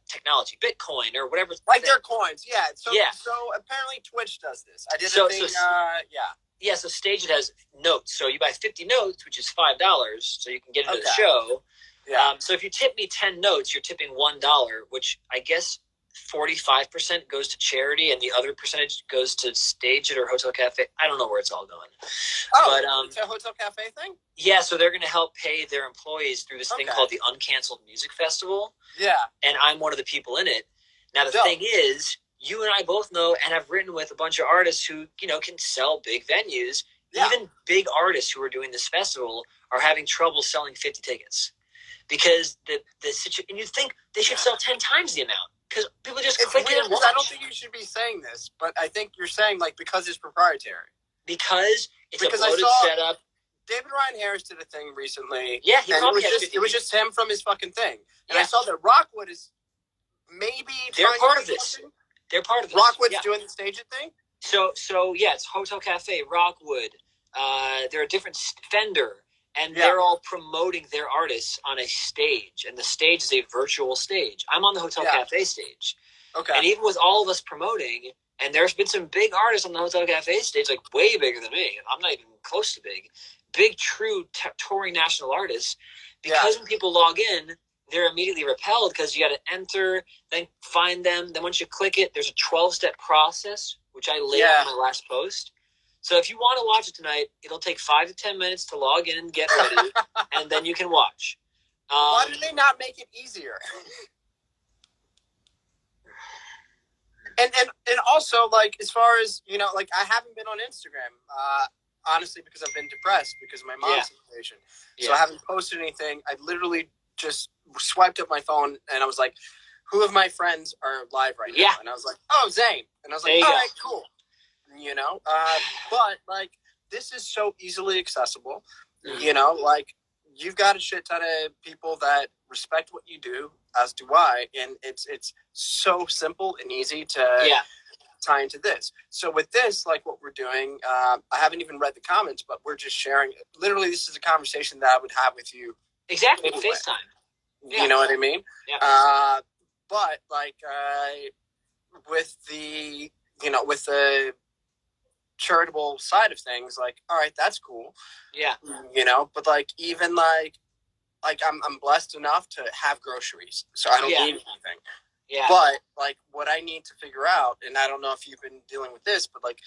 technology, Bitcoin or whatever. Like their coins, yeah. So apparently Twitch does this. I did a thing, Yeah, so Stage It has notes. So you buy 50 notes, which is $5, so you can get into the show. Yeah. So if you tip me 10 notes, you're tipping $1, which I guess 45% goes to charity and the other percentage goes to Stage It or Hotel Cafe. I don't know where it's all going. Oh, but, it's a Hotel Cafe thing? Yeah, so they're going to help pay their employees through this thing called the Uncanceled Music Festival. Yeah. And I'm one of the people in it. Now, the thing is, you and I both know and have written with a bunch of artists who, can sell big venues. Yeah. Even big artists who are doing this festival are having trouble selling 50 tickets. Because the situation, and you think they should sell 10 times the amount because people just click it and watch. I don't think you should be saying this, but I think you're saying because it's proprietary. Because it's a bloated setup. David Ryan Harris did a thing recently. Yeah, it was just him from his fucking thing, and I saw that Rockwood is maybe they're part of this. They're part of this. Rockwood's doing the Stage It thing. So yeah, it's Hotel Cafe, Rockwood. There are different Fender. And they're all promoting their artists on a stage. And the stage is a virtual stage. I'm on the Hotel Cafe stage. Okay. And even with all of us promoting, and there's been some big artists on the Hotel Cafe stage, like way bigger than me. I'm not even close to big. Big, true touring national artists. Because when people log in, they're immediately repelled because you got to enter, then find them. Then once you click it, there's a 12-step process, which I laid out in my last post. So if you want to watch it tonight, it'll take 5 to 10 minutes to log in and get ready, and then you can watch. Why do they not make it easier? And also, like, as far as, you know, like, I haven't been on Instagram, honestly, because I've been depressed because of my mom's situation. So I haven't posted anything. I literally just swiped up my phone, and I was like, who of my friends are live right now? And I was like, oh, Zane. And I was like, all right, cool. You know? But, like, this is so easily accessible. You know? Like, you've got a shit ton of people that respect what you do, as do I, and it's so simple and easy to tie into this. So with this, like what we're doing, I haven't even read the comments, but we're just sharing. Literally, this is a conversation that I would have with you. Exactly, anyway. FaceTime. You know what I mean? Yeah. But like with the charitable side of things, like, all right, that's cool. Yeah. You know, but like even like I'm blessed enough to have groceries, so I don't need anything. Yeah. But like what I need to figure out, and I don't know if you've been dealing with this, but like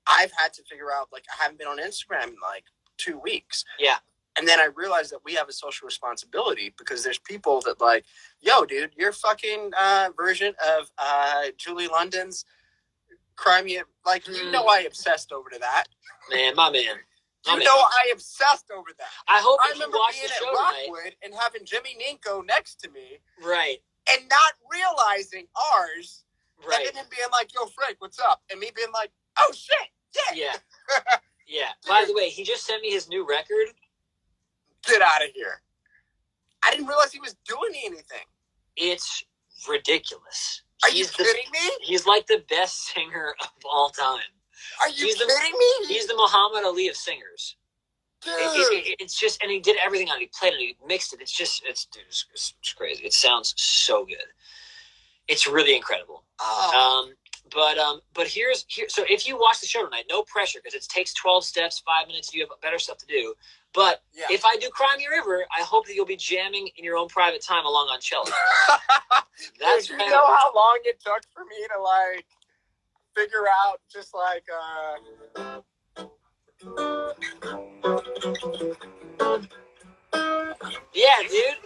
I've had to figure out, like, I haven't been on Instagram in like 2 weeks. Yeah. And then I realized that we have a social responsibility because there's people that like, yo, dude, your fucking version of Julie London's Crimea, like, you know, I obsessed over to that. Man, my man. You know, I obsessed over that. I remember being at Rockwood and having Jimmy Ninko next to me. Right. And not realizing ours. Right. And then him being like, yo, Frank, what's up? And me being like, oh, shit. Yeah. Yeah. Yeah. By the way, he just sent me his new record. Get out of here. I didn't realize he was doing anything. It's ridiculous. Are you kidding me? He's like the best singer of all time. Are you kidding me? He's the Muhammad Ali of singers. Dude. It's just, and he did everything on it. He played it, he mixed it. It's crazy. It sounds so good. It's really incredible. Oh. But here's so if you watch the show tonight, no pressure, because it takes 12 steps, 5 minutes. You have better stuff to do. But if I do Crimea River, I hope that you'll be jamming in your own private time along on cello. That's Dude, you know how long it took for me to like figure out just like yeah, dude.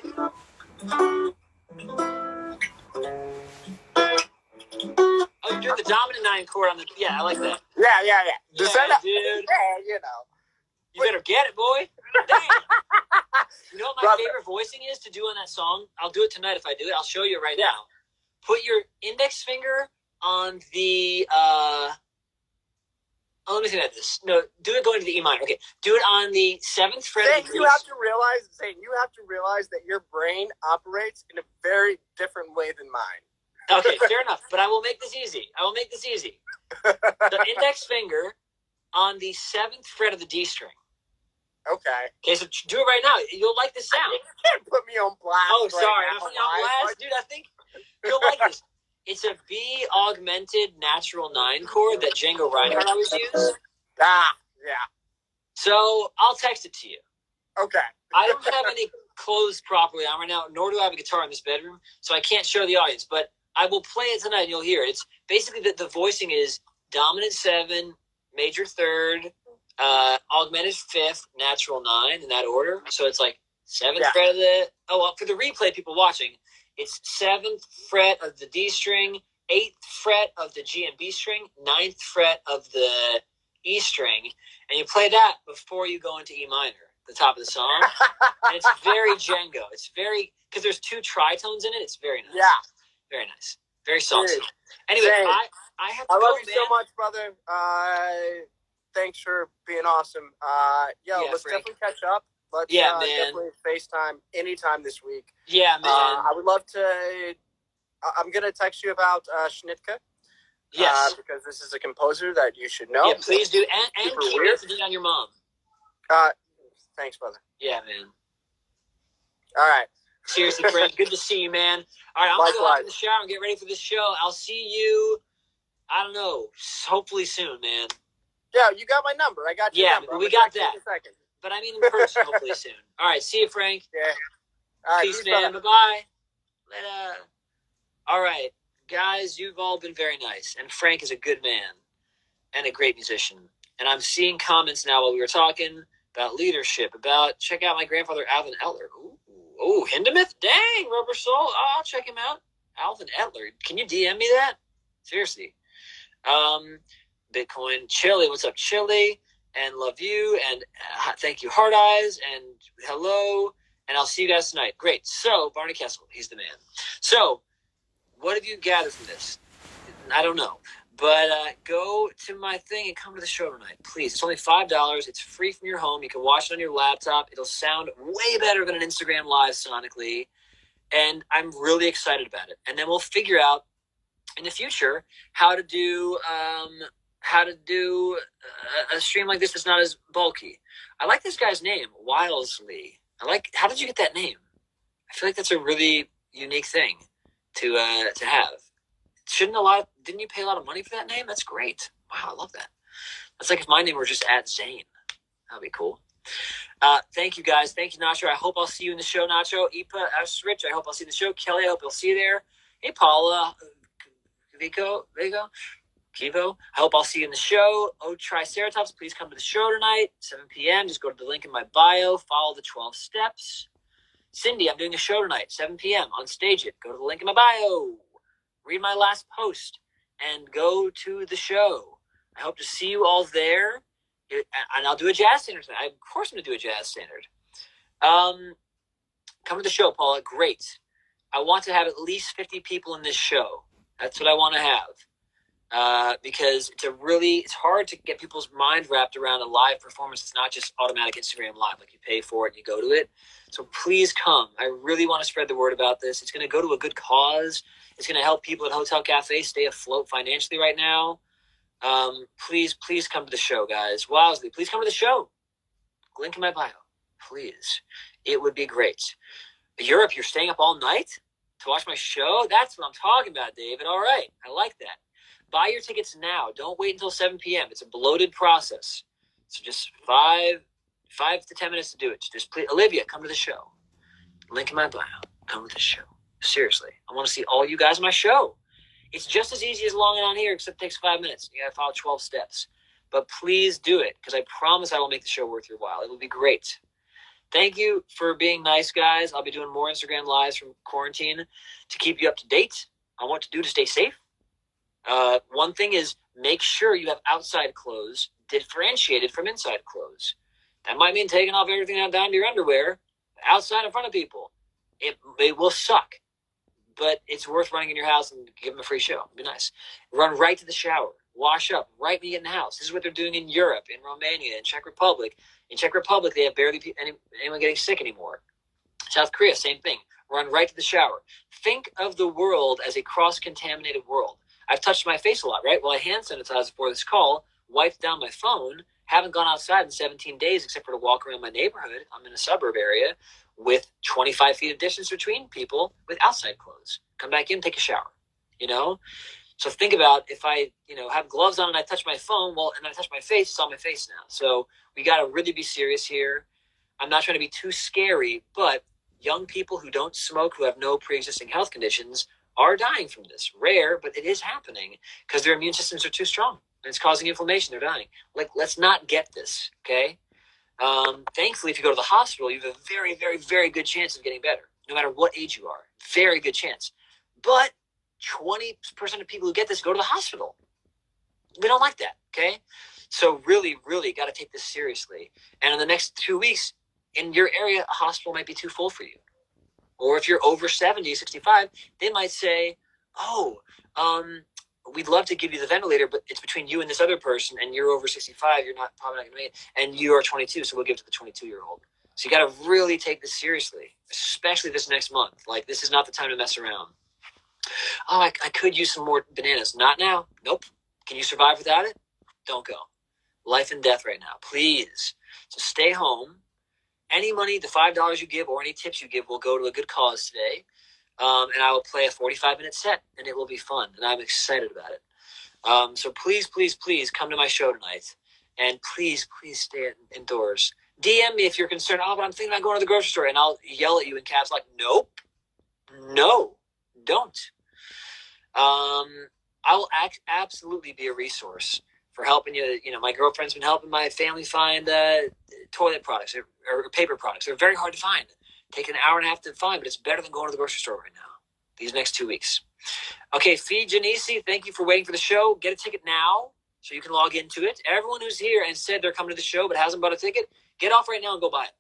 Oh, you're doing the dominant 9 chord on the I like that. Yeah. Yeah, dude. Yeah, you know. You better get it, boy. Damn. You know what my favorite voicing is to do on that song? I'll do it tonight if I do it. I'll show you right now. Put your index finger on the let me think about this. No, do it going to the E minor. Okay. Do it on the 7th fret. Zane, you have to realize that your brain operates in a very different way than mine. Okay, fair enough. But I will make this easy. The index finger on the 7th fret of the D string. Okay, so do it right now. You'll like the sound. You can't put me on blast. Oh, sorry. I'm putting you on blast? Dude, I think you'll like this. It's a B augmented natural 9 chord that Django Reinhardt always used. Yeah. So I'll text it to you. Okay. I don't have any clothes properly on right now, nor do I have a guitar in this bedroom, so I can't show the audience. But I will play it tonight and you'll hear it. It's basically the voicing is dominant 7, major 3rd, augmented 5th, natural 9 in that order. So it's like 7th fret of the for the replay people watching, it's 7th fret of the D string, 8th fret of the G and B string, 9th fret of the E string, and you play that before you go into E minor, the top of the song. And it's very Django. It's very, because there's 2 tritones in it. It's very nice. Yeah. Very nice. Very saucy. Dude, anyway, Zane, I have to go, love you so much, brother. Thanks for being awesome. Let's Frank. Definitely catch up. Let's definitely FaceTime anytime this week. Yeah, man. I would love to. I'm gonna text you about Schnittke. Yes, because this is a composer that you should know. Yeah, please do, and keep it on your mom. Thanks, brother. Yeah, man. All right. Seriously, Frank, good to see you, man. All right, I'm going to go out in the shower and get ready for this show. I'll see you, I don't know, hopefully soon, man. Yeah, you got my number. I got your number. Yeah, we got that. But I mean in person, hopefully soon. All right, see you, Frank. Yeah. All right, peace, man. Bye-bye. Later. All right, guys, you've all been very nice. And Frank is a good man and a great musician. And I'm seeing comments now while we were talking about leadership, about check out my grandfather, Alvin Etler. Ooh, Hindemith? Dang, Rubber Soul. Oh, I'll check him out. Alvin Etler. Can you DM me that? Seriously. Bitcoin. Chili. What's up, Chili? And love you. And thank you, Hard Eyes. And hello. And I'll see you guys tonight. Great. So, Barney Kessel. He's the man. So, what have you gathered from this? I don't know. But go to my thing and come to the show tonight, please. It's only $5. It's free from your home. You can watch it on your laptop. It'll sound way better than an Instagram Live sonically. And I'm really excited about it. And then we'll figure out in the future how to do a stream like this that's not as bulky. I like this guy's name, Wilesley. How did you get that name? I feel like that's a really unique thing to have. Didn't you pay a lot of money for that name? That's great. Wow, I love that. That's like if my name were just at Zane. That'd be cool. Thank you guys. Thank you, Nacho. I hope I'll see you in the show, Nacho. Ipa, Rich, I hope I'll see you in the show. Kelly, I hope I'll see you there. Hey, Paula, Vico, Kivo, I hope I'll see you in the show. Oh, Triceratops, please come to the show tonight, 7 p.m. Just go to the link in my bio. Follow the 12 steps. Cindy, I'm doing a show tonight, 7 p.m. on Stage It. Go to the link in my bio. Read my last post and go to the show. I hope to see you all there. And I'll do a jazz standard tonight. Of course I'm going to do a jazz standard. Come to the show, Paula. Great. I want to have at least 50 people in this show. That's what I want to have. Because it's hard to get people's mind wrapped around a live performance. It's not just automatic Instagram Live. Like you pay for it and you go to it. So please come. I really want to spread the word about this. It's going to go to a good cause. It's going to help people at Hotel Cafe stay afloat financially right now. Please come to the show, guys. Wowsley, please come to the show. Link in my bio. Please. It would be great. Europe, you're staying up all night to watch my show? That's what I'm talking about, David. All right. I like that. Buy your tickets now. Don't wait until 7 p.m. It's a bloated process. So just 5 to 10 minutes to do it. Just please, Olivia, come to the show. Link in my bio. Come to the show. Seriously. I want to see all you guys on my show. It's just as easy as logging on here, except it takes 5 minutes. You got to follow 12 steps. But please do it, because I promise I will make the show worth your while. It will be great. Thank you for being nice, guys. I'll be doing more Instagram Lives from quarantine to keep you up to date on what to do to stay safe. One thing is make sure you have outside clothes differentiated from inside clothes. That might mean taking off everything down to your underwear outside in front of people. It will suck, but it's worth running in your house and give them a free show. It'd be nice. Run right to the shower. Wash up right when you get in the house. This is what they're doing in Europe, in Romania, in Czech Republic. In Czech Republic, they have barely anyone getting sick anymore. South Korea, same thing. Run right to the shower. Think of the world as a cross-contaminated world. I've touched my face a lot, right? Well, I hand sanitized before this call, wiped down my phone, haven't gone outside in 17 days except for to walk around my neighborhood. I'm in a suburb area with 25 feet of distance between people with outside clothes. Come back in, take a shower, So think about if I, have gloves on and I touch my phone, and I touch my face, it's on my face now. So we got to really be serious here. I'm not trying to be too scary, but young people who don't smoke, who have no pre-existing health conditions, are dying from this. Rare, but it is happening because their immune systems are too strong and it's causing inflammation. They're dying. Let's not get this, okay? Thankfully, if you go to the hospital, you have a very, very, very good chance of getting better, no matter what age you are. Very good chance. But 20% of people who get this go to the hospital. We don't like that, okay? So really, really got to take this seriously. And in the next 2 weeks, in your area, a hospital might be too full for you. Or if you're over 70, 65, they might say, we'd love to give you the ventilator, but it's between you and this other person, and you're over 65, you're probably not going to make it, and you are 22, so we'll give it to the 22-year-old. So you got to really take this seriously, especially this next month. This is not the time to mess around. Oh, I could use some more bananas. Not now. Nope. Can you survive without it? Don't go. Life and death right now. Please. So stay home. Any money, the $5 you give or any tips you give will go to a good cause today. And I will play a 45-minute set, and it will be fun. And I'm excited about it. So please, please, please come to my show tonight. And please, please stay indoors. DM me if you're concerned. But I'm thinking about going to the grocery store. And I'll yell at you in caps like, nope. No. Don't. I will absolutely be a resource for helping you. You know, my girlfriend's been helping my family find toilet products or paper products. They're very hard to find. Take an hour and a half to find, but it's better than going to the grocery store right now. These next 2 weeks. Okay, Fee Janisi, thank you for waiting for the show. Get a ticket now so you can log into it. Everyone who's here and said they're coming to the show but hasn't bought a ticket, get off right now and go buy it.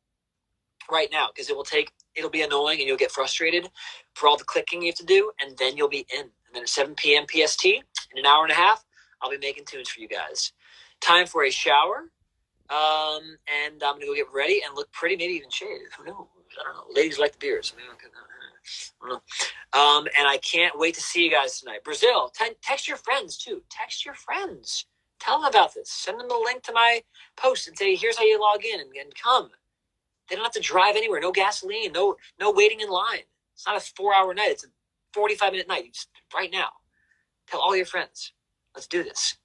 Right now, because it'll be annoying and you'll get frustrated for all the clicking you have to do, and then you'll be in. And then at 7 p.m. PST, in an hour and a half, I'll be making tunes for you guys. Time for a shower, and I'm going to go get ready and look pretty, maybe even shave. Who knows? I don't know. Ladies like the beards. I don't know. And I can't wait to see you guys tonight. Brazil, text your friends, too. Text your friends. Tell them about this. Send them the link to my post and say, here's how you log in and come. They don't have to drive anywhere. No gasoline. No waiting in line. It's not a 4-hour night. It's a 45-minute night. You just right now. Tell all your friends. Let's do this.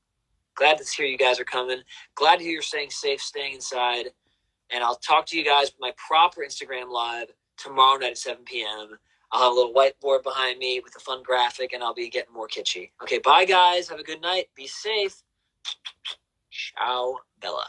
Glad to hear you guys are coming. Glad to hear you're staying safe, staying inside. And I'll talk to you guys with my proper Instagram live tomorrow night at 7 p.m. I'll have a little whiteboard behind me with a fun graphic, and I'll be getting more kitschy. Okay, bye, guys. Have a good night. Be safe. Ciao, Bella.